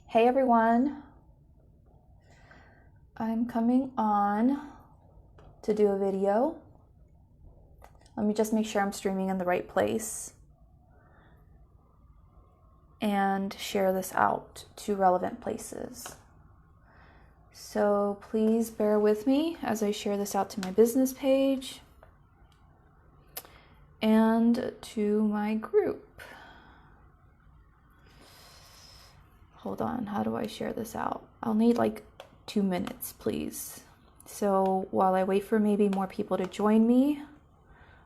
Hey everyone, I'm coming on to do a video. Let me just make sure I'm streaming in the right place and share this out to relevant places. So please bear with me as I share this out to my business page and to my group. Hold on, how do I share this out? I'll need like 2 minutes, please. So while I wait for maybe more people to join me,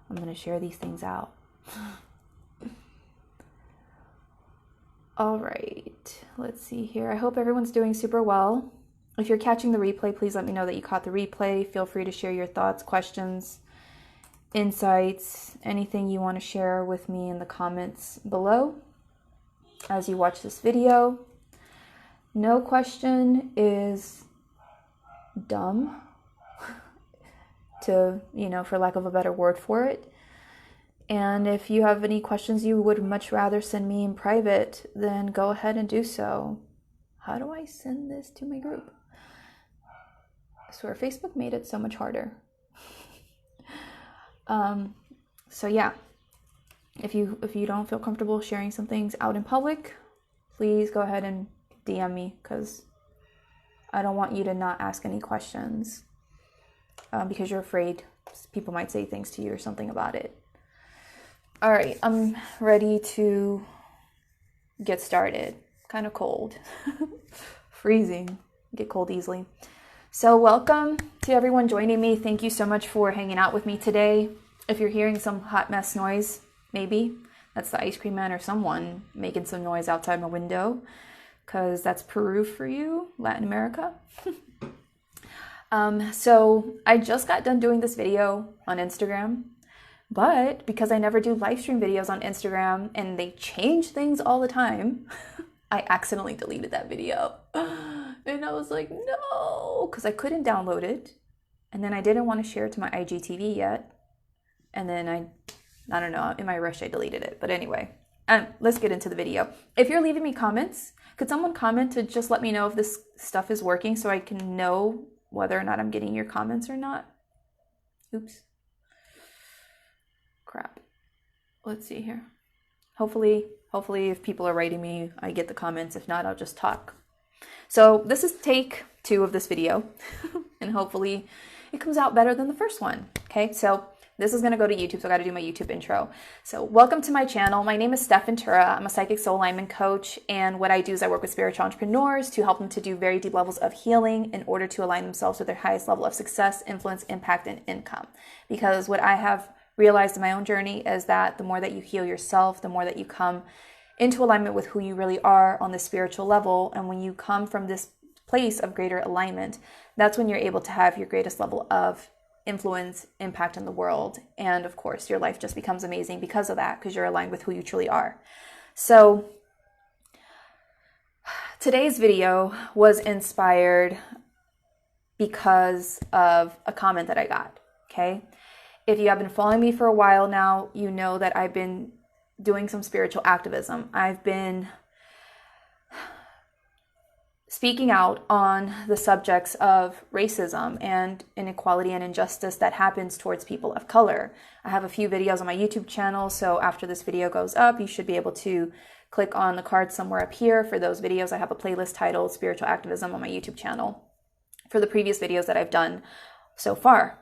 I'm going to share these things out. All right, let's see here. I hope everyone's doing super well. If you're catching the replay, please let me know that you caught the replay. Feel free to share your thoughts, questions, insights, anything you want to share with me in the comments below as you watch this video. No question is dumb, for lack of a better word for it. And if you have any questions you would much rather send me in private, then go ahead and do so. How do I send this to my group? I swear Facebook made it so much harder. So yeah, if you don't feel comfortable sharing some things out in public, please go ahead and DM me, because I don't want you to not ask any questions because you're afraid people might say things to you or something about it. All right, I'm ready to get started. Kind of cold. Freezing. Get cold easily. So welcome to everyone joining me. Thank you so much for hanging out with me today. If you're hearing some hot mess noise, maybe that's the ice cream man or someone making some noise outside my window, because that's Peru for you, Latin America. So I just got done doing this video on Instagram, but because I never do live stream videos on Instagram and they change things all the time, I accidentally deleted that video. And I was like, no, because I couldn't download it. And then I didn't want to share it to my IGTV yet. And then I don't know, in my rush, I deleted it. But anyway, let's get into the video. If you're leaving me comments, could someone comment to just let me know if this stuff is working so I can know whether or not I'm getting your comments or not? Oops. Crap. Let's see here. Hopefully if people are writing me, I get the comments. If not, I'll just talk. So this is take 2 of this video, and hopefully it comes out better than the first one. Okay, so this is going to go to YouTube, so I got to do my YouTube intro. So welcome to my channel. My name is Stef. I'm a psychic soul alignment coach, and what I do is I work with spiritual entrepreneurs to help them to do very deep levels of healing in order to align themselves with their highest level of success, influence, impact, and income. Because what I have realized in my own journey is that the more that you heal yourself, the more that you come into alignment with who you really are on the spiritual level. And when you come from this place of greater alignment, that's when you're able to have your greatest level of influence, impact in the world. And of course, your life just becomes amazing because of that, because you're aligned with who you truly are. So today's video was inspired because of a comment that I got. Okay. If you have been following me for a while now, you know that I've been doing some spiritual activism. I've been speaking out on the subjects of racism and inequality and injustice that happens towards people of color. I have a few videos on my YouTube channel, so after this video goes up, you should be able to click on the card somewhere up here for those videos. I have a playlist titled Spiritual Activism on my YouTube channel for the previous videos that I've done so far.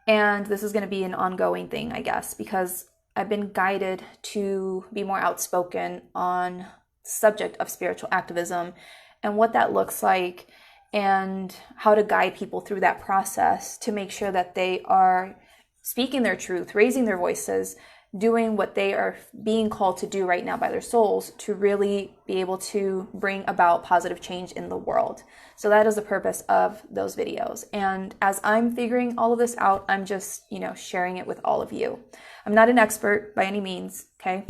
And this is going to be an ongoing thing, I guess, because I've been guided to be more outspoken on the subject of spiritual activism and what that looks like, and how to guide people through that process to make sure that they are speaking their truth, raising their voices, doing what they are being called to do right now by their souls to really be able to bring about positive change in the world. So that is the purpose of those videos. And as I'm figuring all of this out, I'm just, sharing it with all of you. I'm not an expert by any means, okay?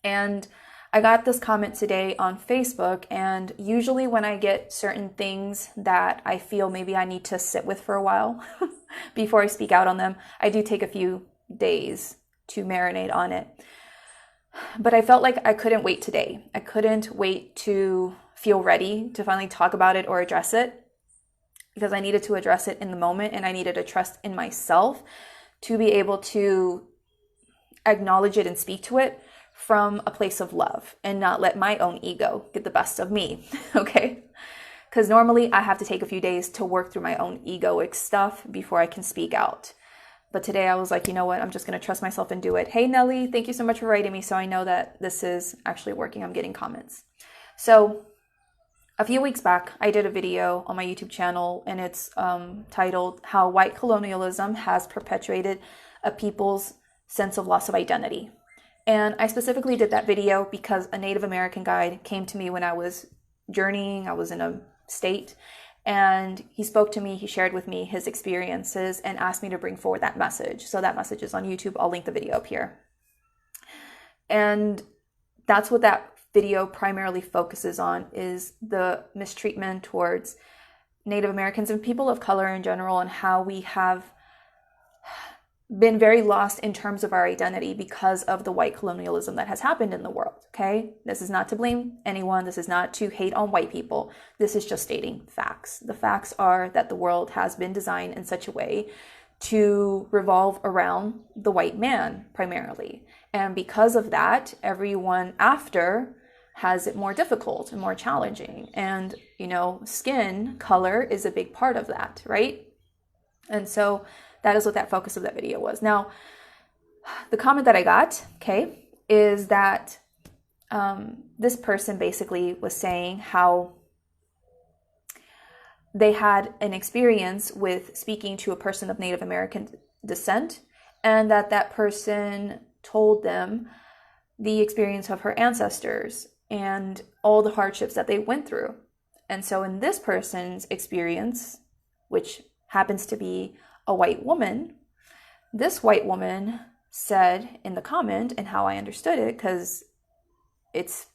And I got this comment today on Facebook, and usually when I get certain things that I feel maybe I need to sit with for a while before I speak out on them, I do take a few days to marinate on it. But I felt like I couldn't wait today. I couldn't wait to feel ready to finally talk about it or address it, because I needed to address it in the moment, and I needed to trust in myself to be able to acknowledge it and speak to it from a place of love and not let my own ego get the best of me, okay? Because normally I have to take a few days to work through my own egoic stuff before I can speak out. But today I was like, you know what? I'm just going to trust myself and do it. Hey, Nelly, thank you so much for writing me. So I know that this is actually working. I'm getting comments. So a few weeks back, I did a video on my YouTube channel, and it's titled How White Colonialism Has Perpetuated a People's Sense of Loss of Identity. And I specifically did that video because a Native American guide came to me when I was journeying. I was in a state, and he spoke to me. He shared with me his experiences and asked me to bring forward that message. So that message is on YouTube. I'll link the video up here. And that's what that video primarily focuses on, is the mistreatment towards Native Americans and people of color in general, and how we have been very lost in terms of our identity because of the white colonialism that has happened in the world, okay? This is not to blame anyone. This is not to hate on white people. This is just stating facts. The facts are that the world has been designed in such a way to revolve around the white man primarily. And because of that, everyone after has it more difficult and more challenging. And, you know, skin color is a big part of that, right? And so that is what that focus of that video was. Now, the comment that I got, okay, is that this person basically was saying how they had an experience with speaking to a person of Native American descent, and that that person told them the experience of her ancestors and all the hardships that they went through. And so in this person's experience, which happens to be a white woman, this white woman said in the comment, and how I understood it, because it's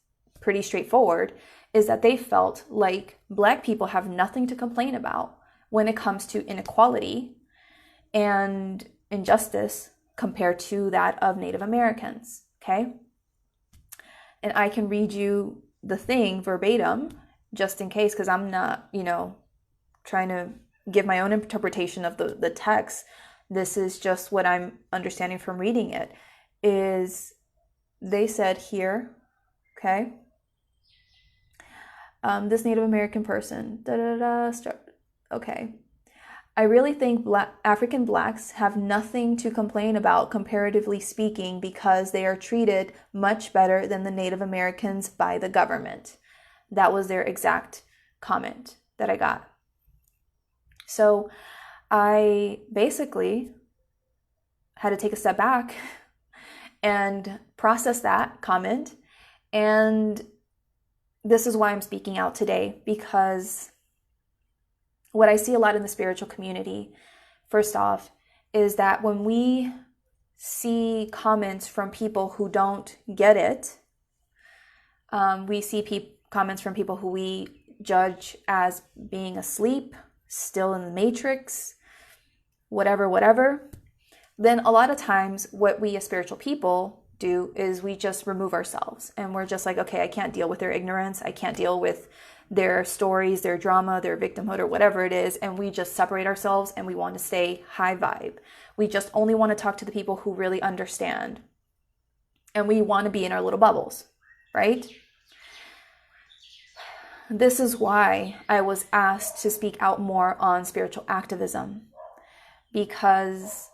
pretty straightforward, is that they felt like Black people have nothing to complain about when it comes to inequality and injustice compared to that of Native Americans, okay? And I can read you the thing verbatim, just in case, because I'm not, you know, trying to give my own interpretation of the text. This is just what I'm understanding from reading it. Is they said here, okay, this Native American person, okay, I really think African Blacks have nothing to complain about, comparatively speaking, because they are treated much better than the Native Americans by the government. That was their exact comment that I got. So I basically had to take a step back and process that comment. And this is why I'm speaking out today, because what I see a lot in the spiritual community, first off, is that when we see comments from people who don't get it, we see comments from people who we judge as being asleep, still in the matrix, whatever, then a lot of times what we as spiritual people do is we just remove ourselves, and we're just like, okay, I can't deal with their ignorance. I can't deal with their stories, their drama, their victimhood, or whatever it is. And we just separate ourselves, and we want to stay high vibe. We just only want to talk to the people who really understand. And we want to be in our little bubbles, right? This is why I was asked to speak out more on spiritual activism, because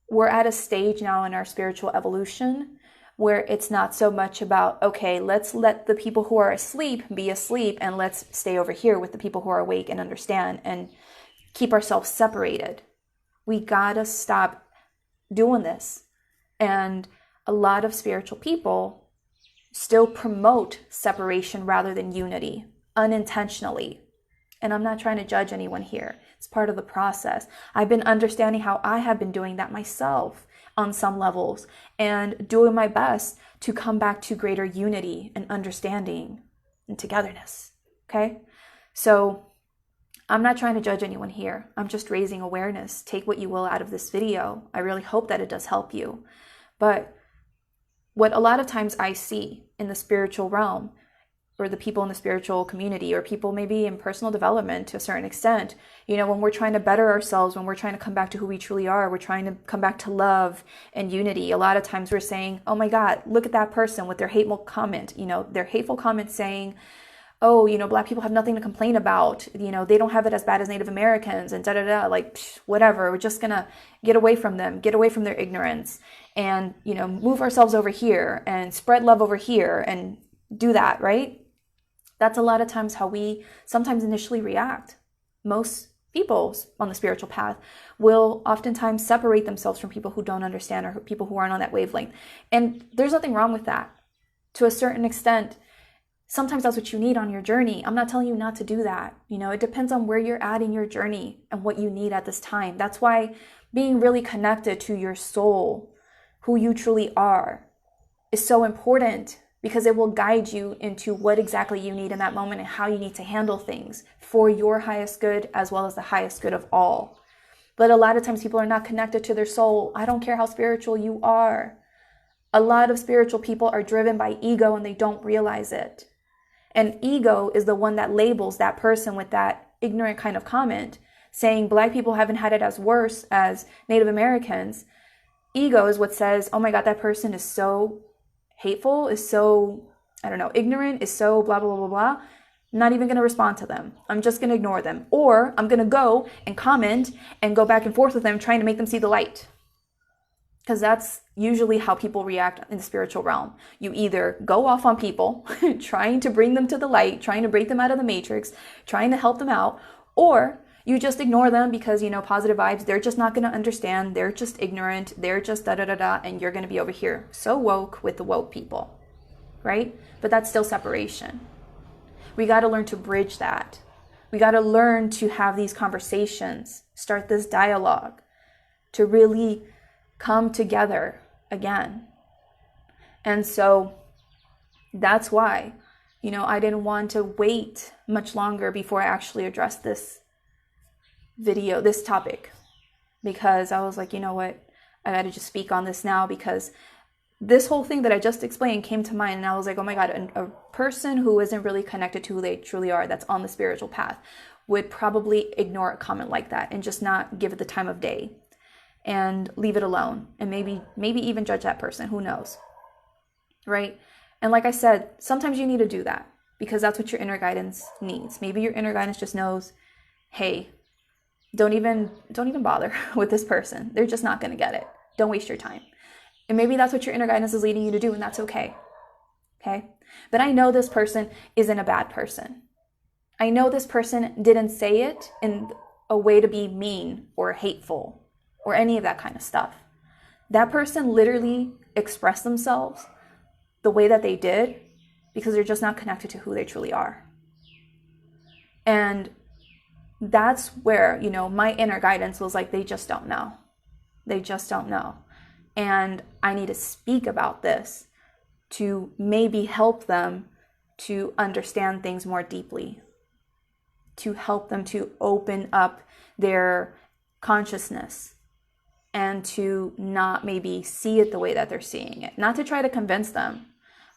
we're at a stage now in our spiritual evolution where it's not so much about, okay, let's let the people who are asleep be asleep, and let's stay over here with the people who are awake and understand, and keep ourselves separated. We gotta stop doing this. And a lot of spiritual people still promote separation rather than unity, unintentionally. And I'm not trying to judge anyone here. It's part of the process. I've been understanding how I have been doing that myself on some levels, and doing my best to come back to greater unity and understanding and togetherness. Okay? So I'm not trying to judge anyone here. I'm just raising awareness. Take what you will out of this video. I really hope that it does help you. But what a lot of times I see in the spiritual realm or the people in the spiritual community, or people maybe in personal development to a certain extent, when we're trying to better ourselves, when we're trying to come back to who we truly are, we're trying to come back to love and unity. A lot of times we're saying, oh my God, look at that person with their hateful comment, their hateful comment saying, oh, Black people have nothing to complain about. They don't have it as bad as Native Americans and like, whatever. We're just going to get away from them, get away from their ignorance and, move ourselves over here and spread love over here and do that, right? That's a lot of times how we sometimes initially react. Most people on the spiritual path will oftentimes separate themselves from people who don't understand or people who aren't on that wavelength. And there's nothing wrong with that. To a certain extent, sometimes that's what you need on your journey. I'm not telling you not to do that. It depends on where you're at in your journey and what you need at this time. That's why being really connected to your soul, who you truly are, is so important, because it will guide you into what exactly you need in that moment and how you need to handle things for your highest good as well as the highest good of all. But a lot of times people are not connected to their soul. I don't care how spiritual you are. A lot of spiritual people are driven by ego and they don't realize it. And ego is the one that labels that person with that ignorant kind of comment, saying Black people haven't had it as worse as Native Americans. Ego is what says, oh my God, that person is so hateful, is so, ignorant, is so blah, blah, blah, blah, blah. I'm not even going to respond to them. I'm just going to ignore them. Or I'm going to go and comment and go back and forth with them, trying to make them see the light. Because that's usually how people react in the spiritual realm. You either go off on people, trying to bring them to the light, trying to break them out of the matrix, trying to help them out, or you just ignore them because, positive vibes, they're just not going to understand. They're just ignorant. They're just da-da-da-da, and you're going to be over here so woke with the woke people, right? But that's still separation. We got to learn to bridge that. We got to learn to have these conversations, start this dialogue to really come together again. And so that's why, I didn't want to wait much longer before I actually addressed this video, this topic, because I was like, you know what, I got to just speak on this now, because this whole thing that I just explained came to mind, and I was like, oh my God, a person who isn't really connected to who they truly are, that's on the spiritual path, would probably ignore a comment like that and just not give it the time of day and leave it alone, and maybe even judge that person. Who knows, right? And like I said, sometimes you need to do that because that's what your inner guidance needs. Maybe your inner guidance just knows, hey, don't even bother with this person. They're just not going to get it. Don't waste your time. And maybe that's what your inner guidance is leading you to do, and that's okay. Okay? But I know this person isn't a bad person. I know this person didn't say it in a way to be mean or hateful or any of that kind of stuff. That person literally expressed themselves the way that they did because they're just not connected to who they truly are. And that's where, my inner guidance was like, they just don't know. They just don't know. And I need to speak about this to maybe help them to understand things more deeply, to help them to open up their consciousness and to not maybe see it the way that they're seeing it. Not to try to convince them,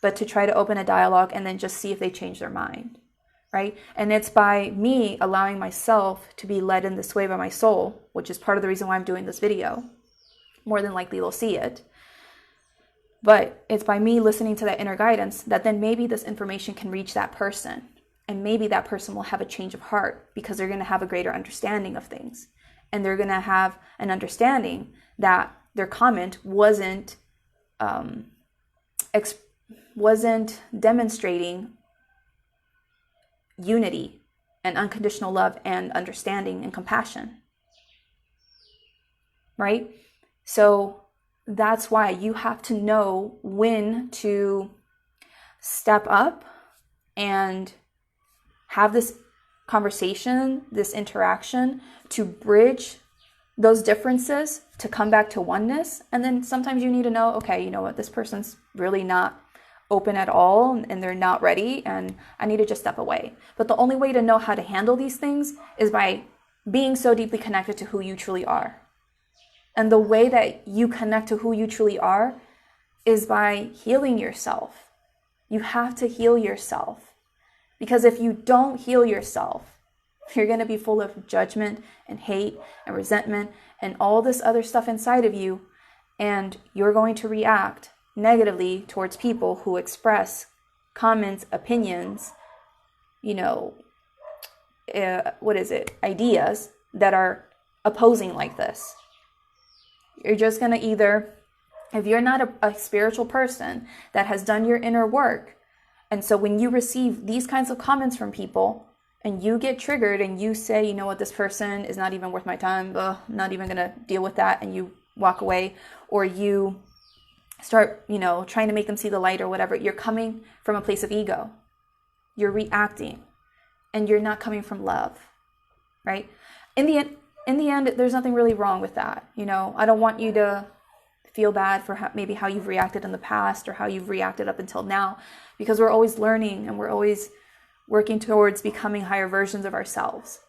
but to try to open a dialogue and then just see if they change their mind. Right? And it's by me allowing myself to be led in this way by my soul, which is part of the reason why I'm doing this video. More than likely they'll see it. But it's by me listening to that inner guidance that then maybe this information can reach that person. And maybe that person will have a change of heart because they're going to have a greater understanding of things. And they're going to have an understanding that their comment wasn't demonstrating unity and unconditional love and understanding and compassion, right? So that's why you have to know when to step up and have this conversation, this interaction to bridge those differences to come back to oneness. And then sometimes you need to know, okay, you know what, this person's really not open at all and they're not ready and I need to just step away. But the only way to know how to handle these things is by being so deeply connected to who you truly are. And the way that you connect to who you truly are is by healing yourself. You have to heal yourself. Because if you don't heal yourself, you're going to be full of judgment and hate and resentment and all this other stuff inside of you. And you're going to react negatively towards people who express comments, opinions, ideas that are opposing like this. You're just going to either, if you're not a spiritual person that has done your inner work, and so when you receive these kinds of comments from people and you get triggered and you say, you know what, this person is not even worth my time, I'm not even going to deal with that, and you walk away, or you start, trying to make them see the light or whatever, you're coming from a place of ego. You're reacting, and you're not coming from love, right? In the end, there's nothing really wrong with that. I don't want you to feel bad for maybe how you've reacted in the past or how you've reacted up until now, because we're always learning and we're always working towards becoming higher versions of ourselves.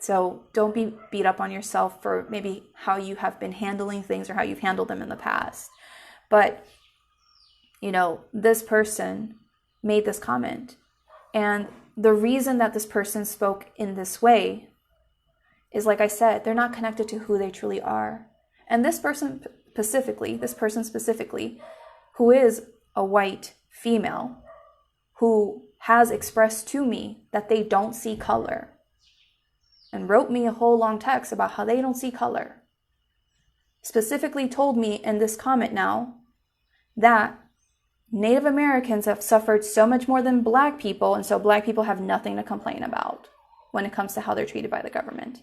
So don't be beat up on yourself for maybe how you have been handling things or how you've handled them in the past. But, this person made this comment. And the reason that this person spoke in this way is, like I said, they're not connected to who they truly are. And this person specifically, who is a white female, who has expressed to me that they don't see color, and wrote me a whole long text about how they don't see color, specifically told me in this comment now that Native Americans have suffered so much more than Black people, and so Black people have nothing to complain about when it comes to how they're treated by the government.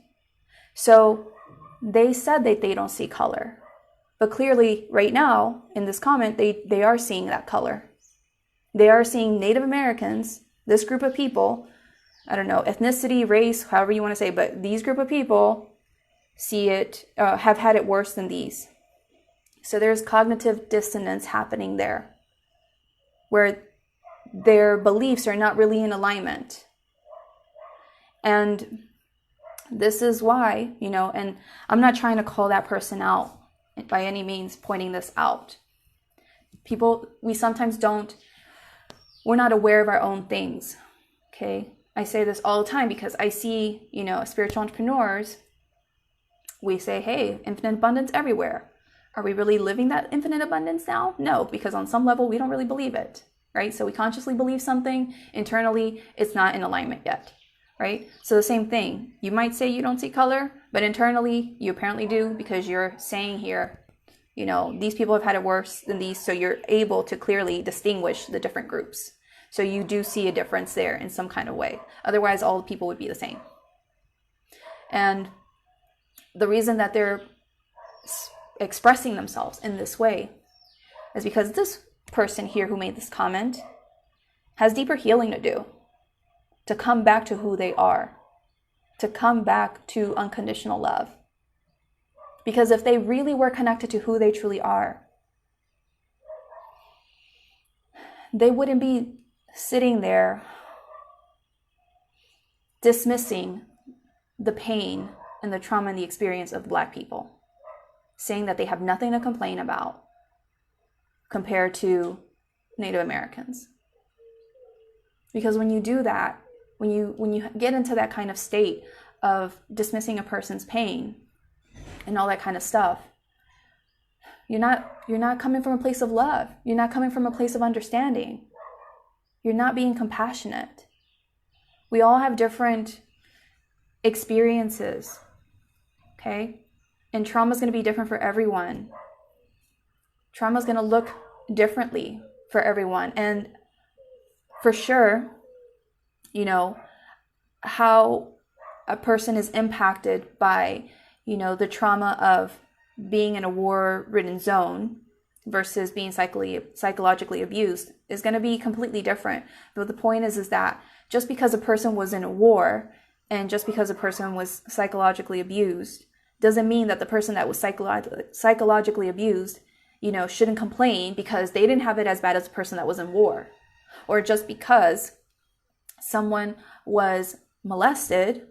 So they said that they don't see color. But clearly, right now, in this comment, they are seeing that color. They are seeing Native Americans, this group of people, I don't know, ethnicity, race, however you want to say, but these group of people see it, have had it worse than these. So there's cognitive dissonance happening there, where their beliefs are not really in alignment. And this is why, and I'm not trying to call that person out by any means, pointing this out. People, we sometimes we're not aware of our own things, okay? I say this all the time because I see, spiritual entrepreneurs, we say, hey, infinite abundance everywhere. Are we really living that infinite abundance now? No, because on some level, we don't really believe it, right? So we consciously believe something, internally, it's not in alignment yet, right? So the same thing, you might say you don't see color, but internally, you apparently do, because you're saying here, these people have had it worse than these, so you're able to clearly distinguish the different groups. So you do see a difference there in some kind of way. Otherwise, all the people would be the same. And the reason that they're expressing themselves in this way is because this person here who made this comment has deeper healing to do, to come back to who they are, to come back to unconditional love. Because if they really were connected to who they truly are, they wouldn't be sitting there dismissing the pain and the trauma and the experience of Black people, saying that they have nothing to complain about compared to Native Americans. Because when you do that, when you get into that kind of state of dismissing a person's pain and all that kind of stuff, you're not coming from a place of love. You're not coming from a place of understanding. You're not being compassionate. We all have different experiences, okay? And trauma is going to be different for everyone. Trauma is going to look differently for everyone. And for sure, how a person is impacted by, the trauma of being in a war-ridden zone versus being psychologically abused is going to be completely different. But the point is that just because a person was in a war and just because a person was psychologically abused doesn't mean that the person that was psychologically abused, shouldn't complain because they didn't have it as bad as the person that was in war. Or just because someone was molested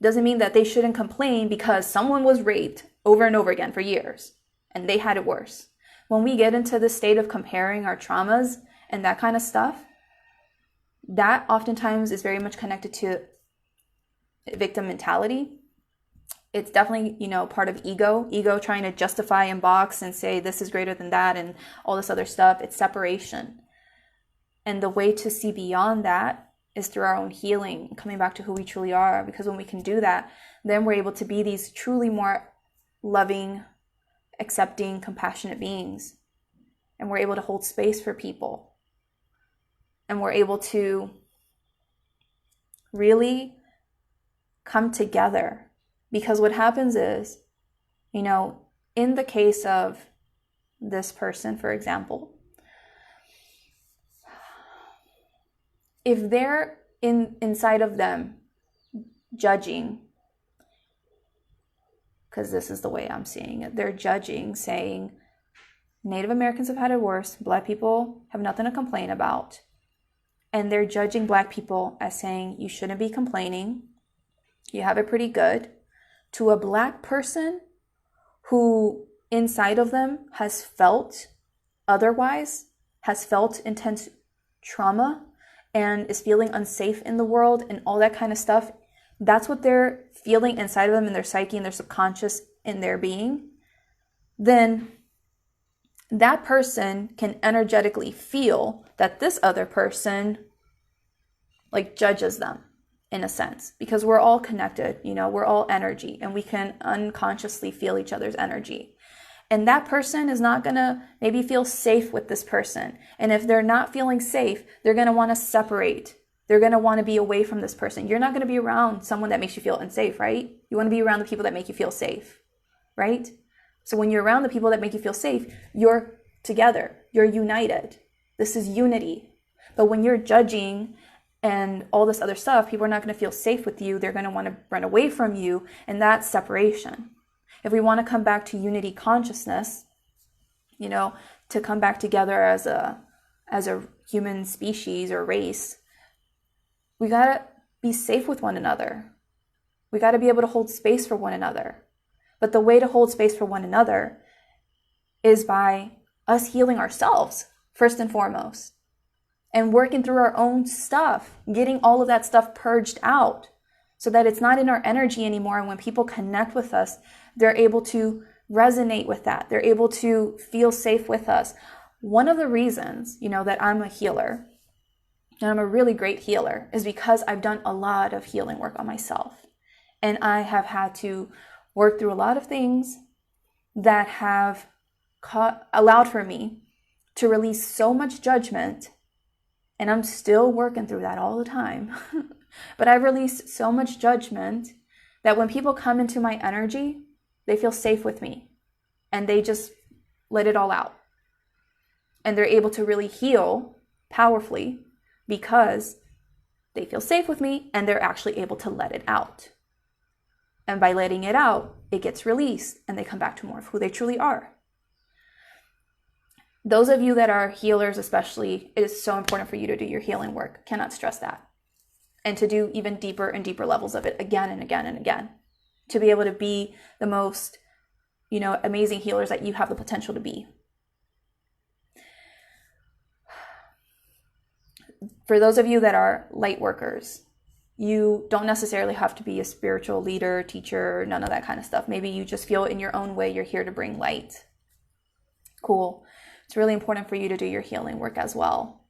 doesn't mean that they shouldn't complain because someone was raped over and over again for years and they had it worse. When we get into the state of comparing our traumas and that kind of stuff, that oftentimes is very much connected to victim mentality. It's definitely, part of ego trying to justify and box and say this is greater than that and all this other stuff. It's separation. And the way to see beyond that is through our own healing, coming back to who we truly are. Because when we can do that, then we're able to be these truly more loving, accepting, compassionate beings. And we're able to hold space for people. And we're able to really come together. Because what happens is, in the case of this person, for example, if they're inside of them judging, because this is the way I'm seeing it, they're judging, saying Native Americans have had it worse, Black people have nothing to complain about, and they're judging Black people as saying you shouldn't be complaining, you have it pretty good, to a Black person who inside of them has felt otherwise, has felt intense trauma, and is feeling unsafe in the world and all that kind of stuff. That's what they're feeling inside of them in their psyche, in their subconscious, in their being. Then that person can energetically feel that this other person judges them in a sense, because we're all connected, we're all energy, and we can unconsciously feel each other's energy. And that person is not going to maybe feel safe with this person. And if they're not feeling safe, they're going to want to separate. They're going to want to be away from this person. You're not going to be around someone that makes you feel unsafe, right? You want to be around the people that make you feel safe, right? So when you're around the people that make you feel safe, you're together. You're united. This is unity. But when you're judging and all this other stuff, people are not going to feel safe with you. They're going to want to run away from you. And that's separation. If we want to come back to unity consciousness, to come back together as a human species or race, we got to be safe with one another. We got to be able to hold space for one another. But the way to hold space for one another is by us healing ourselves, first and foremost, and working through our own stuff, getting all of that stuff purged out so that it's not in our energy anymore. And when people connect with us, they're able to resonate with that. They're able to feel safe with us. One of the reasons, that I'm a healer, and I'm a really great healer, is because I've done a lot of healing work on myself. And I have had to work through a lot of things that have allowed for me to release so much judgment. And I'm still working through that all the time. But I've released so much judgment that when people come into my energy, they feel safe with me. And they just let it all out. And they're able to really heal powerfully because they feel safe with me and they're actually able to let it out. And by letting it out, it gets released and they come back to more of who they truly are. Those of you that are healers especially, it is so important for you to do your healing work. Cannot stress that. And to do even deeper and deeper levels of it again and again and again. To be able to be the most, amazing healers that you have the potential to be. For those of you that are light workers, you don't necessarily have to be a spiritual leader, teacher, none of that kind of stuff. Maybe you just feel in your own way you're here to bring light. Cool. It's really important for you to do your healing work as well,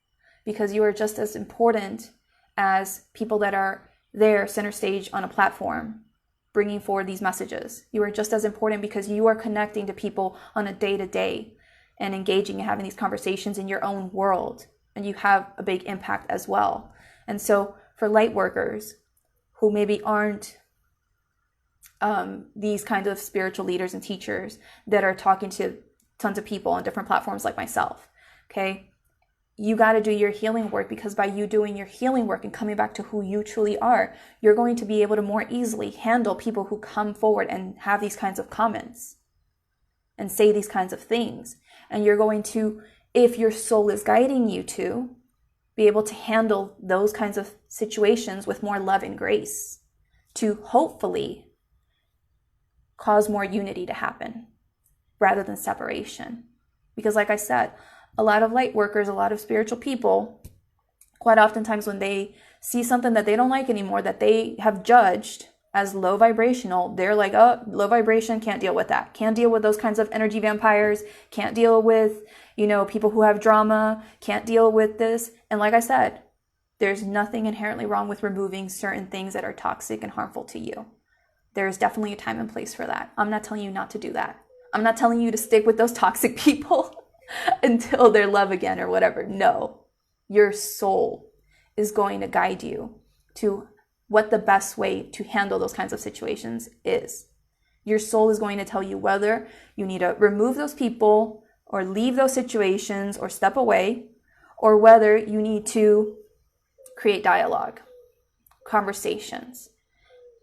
because you are just as important as people that are there center stage on a platform bringing forward these messages. You are just as important because you are connecting to people on a day-to-day and engaging and having these conversations in your own world, and you have a big impact as well. And so for light workers who maybe aren't these kinds of spiritual leaders and teachers that are talking to tons of people on different platforms like myself, okay? You got to do your healing work, because by you doing your healing work and coming back to who you truly are, you're going to be able to more easily handle people who come forward and have these kinds of comments and say these kinds of things. And you're going to, if your soul is guiding you to, be able to handle those kinds of situations with more love and grace to hopefully cause more unity to happen rather than separation. Because like I said, a lot of light workers, a lot of spiritual people Quite oftentimes when they see something that they don't like anymore, that they have judged as low vibrational, they're like, oh, low vibration, can't deal with that. Can't deal with those kinds of energy vampires. Can't deal with, people who have drama. Can't deal with this. And like I said, there's nothing inherently wrong with removing certain things that are toxic and harmful to you. There's definitely a time and place for that. I'm not telling you not to do that. I'm not telling you to stick with those toxic people until they're love again or whatever. No, your soul is going to guide you to what the best way to handle those kinds of situations is. Your soul is going to tell you whether you need to remove those people or leave those situations or step away, or whether you need to create dialogue, conversations,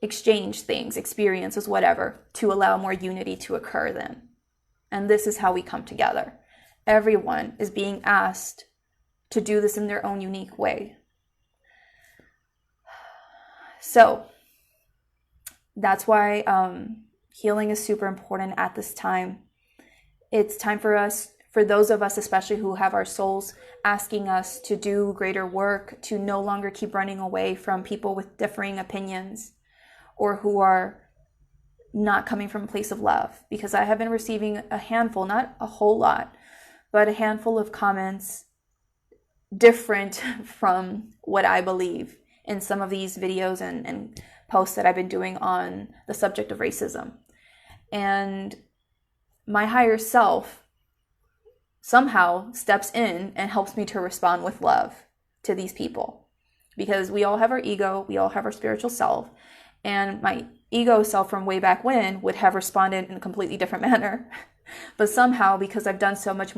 exchange things, experiences, whatever, to allow more unity to occur then. And this is how we come together. Everyone is being asked to do this in their own unique way. So that's why healing is super important at this time. It's time for us, for those of us especially who have our souls asking us to do greater work, to no longer keep running away from people with differing opinions or who are not coming from a place of love. Because I have been receiving a handful, not a whole lot, but a handful of comments different from what I believe in some of these videos and posts that I've been doing on the subject of racism. And my higher self somehow steps in and helps me to respond with love to these people. Because we all have our ego, we all have our spiritual self, and my ego self from way back when would have responded in a completely different manner. But somehow, because I've done so much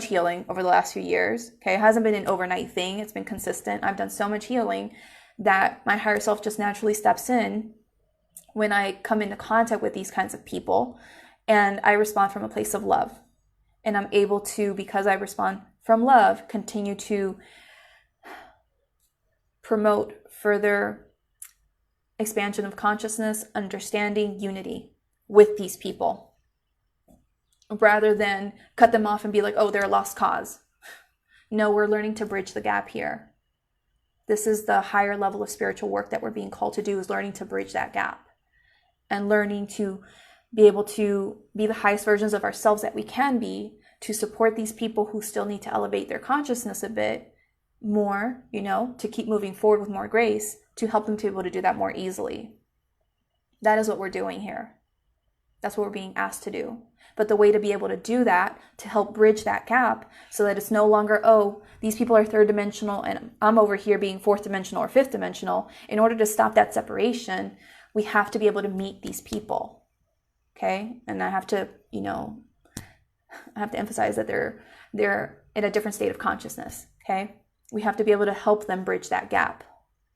healing over the last few years, okay, it hasn't been an overnight thing, it's been consistent. I've done so much healing that my higher self just naturally steps in when I come into contact with these kinds of people, and I respond from a place of love. And I'm able to, because I respond from love, continue to promote further expansion of consciousness, understanding, unity with these people, rather than cut them off and be like, oh, they're a lost cause. No, we're learning to bridge the gap here. This is the higher level of spiritual work that we're being called to do, is learning to bridge that gap and learning to be able to be the highest versions of ourselves that we can be, to support these people who still need to elevate their consciousness a bit more, to keep moving forward with more grace, to help them to be able to do that more easily. That is what we're doing here. That's what we're being asked to do. But the way to be able to do that, to help bridge that gap so that it's no longer, oh, these people are third dimensional and I'm over here being fourth dimensional or fifth dimensional. In order to stop that separation, we have to be able to meet these people. Okay? And I have to, emphasize that they're in a different state of consciousness. Okay? We have to be able to help them bridge that gap,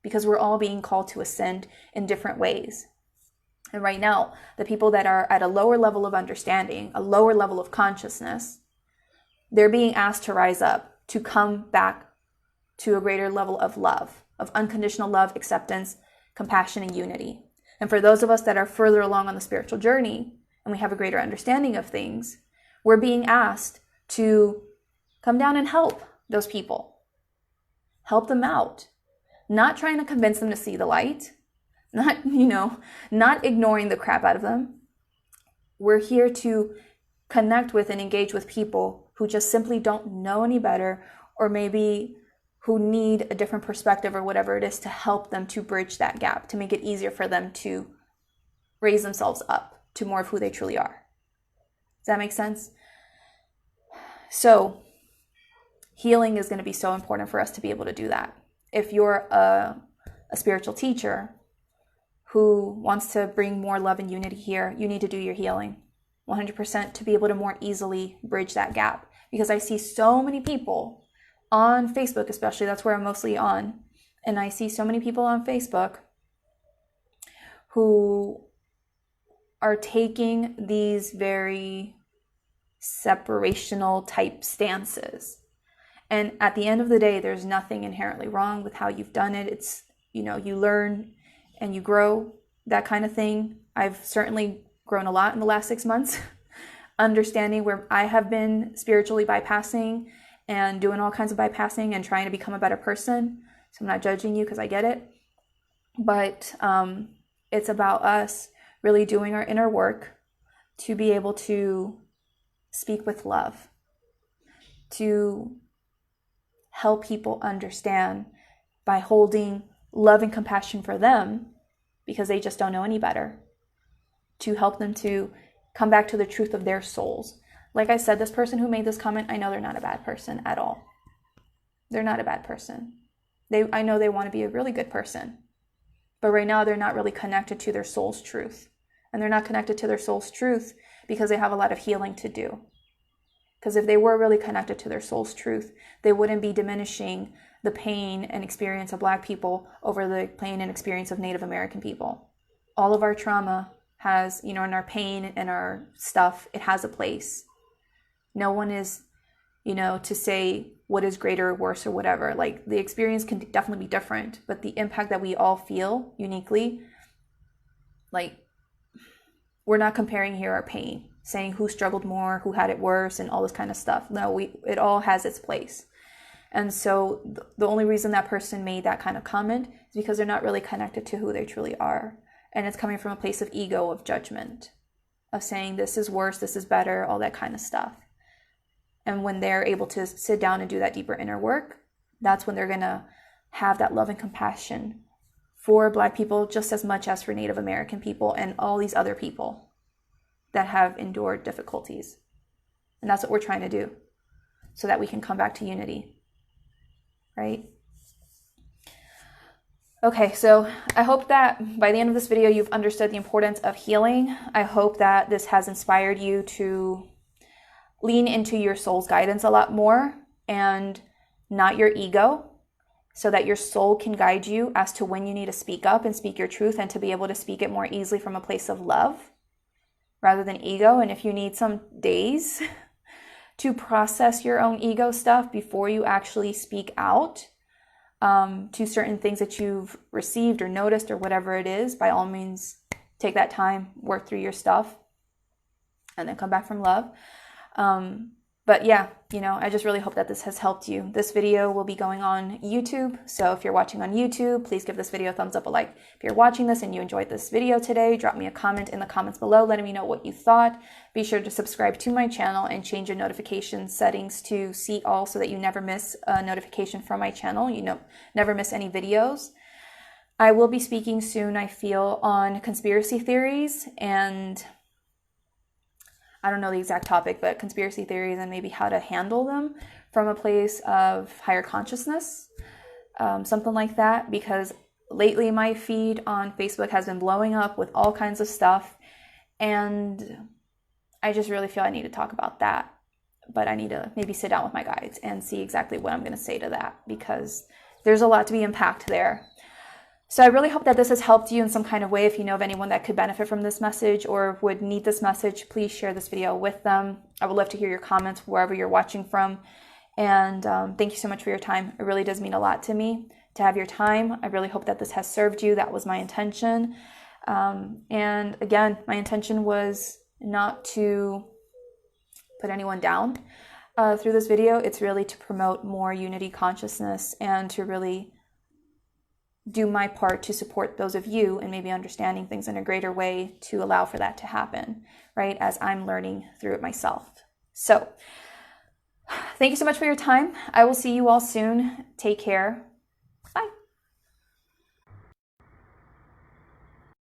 because we're all being called to ascend in different ways. And right now, the people that are at a lower level of understanding, a lower level of consciousness, they're being asked to rise up, to come back to a greater level of love, of unconditional love, acceptance, compassion, and unity. And for those of us that are further along on the spiritual journey and we have a greater understanding of things, we're being asked to come down and help those people. Help them out. Not trying to convince them to see the light. Not ignoring the crap out of them. We're here to connect with and engage with people who just simply don't know any better, or maybe who need a different perspective or whatever it is, to help them to bridge that gap, to make it easier for them to raise themselves up to more of who they truly are. Does that make sense? So healing is going to be so important for us to be able to do that. If you're a spiritual teacher who wants to bring more love and unity here, you need to do your healing 100% to be able to more easily bridge that gap. Because I see so many people on Facebook, especially, that's where I'm mostly on, and I see so many people on Facebook who are taking these very separational type stances. And at the end of the day, there's nothing inherently wrong with how you've done it. It's, you learn and you grow, that kind of thing. I've certainly grown a lot in the last 6 months, understanding where I have been spiritually bypassing and doing all kinds of bypassing and trying to become a better person. So I'm not judging you because I get it. But it's about us really doing our inner work to be able to speak with love, to help people understand by holding love and compassion for them because they just don't know any better, to help them to come back to the truth of their souls. Like I said, this person who made this comment, I know they're not a bad person at all. They're not a bad person. I know they want to be a really good person. But right now, they're not really connected to their soul's truth. And they're not connected to their soul's truth because they have a lot of healing to do. Because if they were really connected to their soul's truth, they wouldn't be diminishing the pain and experience of Black people over the pain and experience of Native American people. All of our trauma has, and our pain and our stuff, it has a place. No one is, to say what is greater or worse or whatever. Like, the experience can definitely be different, but the impact that we all feel uniquely, like, we're not comparing here our pain, saying who struggled more, who had it worse, and all this kind of stuff. No, it all has its place. And so the only reason that person made that kind of comment is because they're not really connected to who they truly are. And it's coming from a place of ego, of judgment, of saying this is worse, this is better, all that kind of stuff. And when they're able to sit down and do that deeper inner work, that's when they're going to have that love and compassion for Black people just as much as for Native American people and all these other people that have endured difficulties. And that's what we're trying to do so that we can come back to unity, right? Okay, so I hope that by the end of this video, you've understood the importance of healing. I hope that this has inspired you to lean into your soul's guidance a lot more and not your ego, so that your soul can guide you as to when you need to speak up and speak your truth, and to be able to speak it more easily from a place of love rather than ego. And if you need some days to process your own ego stuff before you actually speak out to certain things that you've received or noticed or whatever it is, by all means, take that time, work through your stuff, and then come back from love. But yeah, I just really hope that this has helped you. This video will be going on YouTube. So if you're watching on YouTube, please give this video a thumbs up, a like. If you're watching this and you enjoyed this video today, drop me a comment in the comments below, letting me know what you thought. Be sure to subscribe to my channel and change your notification settings to see all, so that you never miss a notification from my channel. Never miss any videos. I will be speaking soon, I feel, on conspiracy theories, and I don't know the exact topic, but conspiracy theories and maybe how to handle them from a place of higher consciousness, something like that, because lately my feed on Facebook has been blowing up with all kinds of stuff, and I just really feel I need to talk about that. But I need to maybe sit down with my guides and see exactly what I'm going to say to that, because there's a lot to be unpacked there. So I really hope that this has helped you in some kind of way. If you know of anyone that could benefit from this message or would need this message, please share this video with them. I would love to hear your comments wherever you're watching from. And thank you so much for your time. It really does mean a lot to me to have your time. I really hope that this has served you. That was my intention. And again, my intention was not to put anyone down through this video. It's really to promote more unity consciousness and to really do my part to support those of you and maybe understanding things in a greater way to allow for that to happen, right? As I'm learning through it myself. So thank you so much for your time. I will see you all soon. Take care.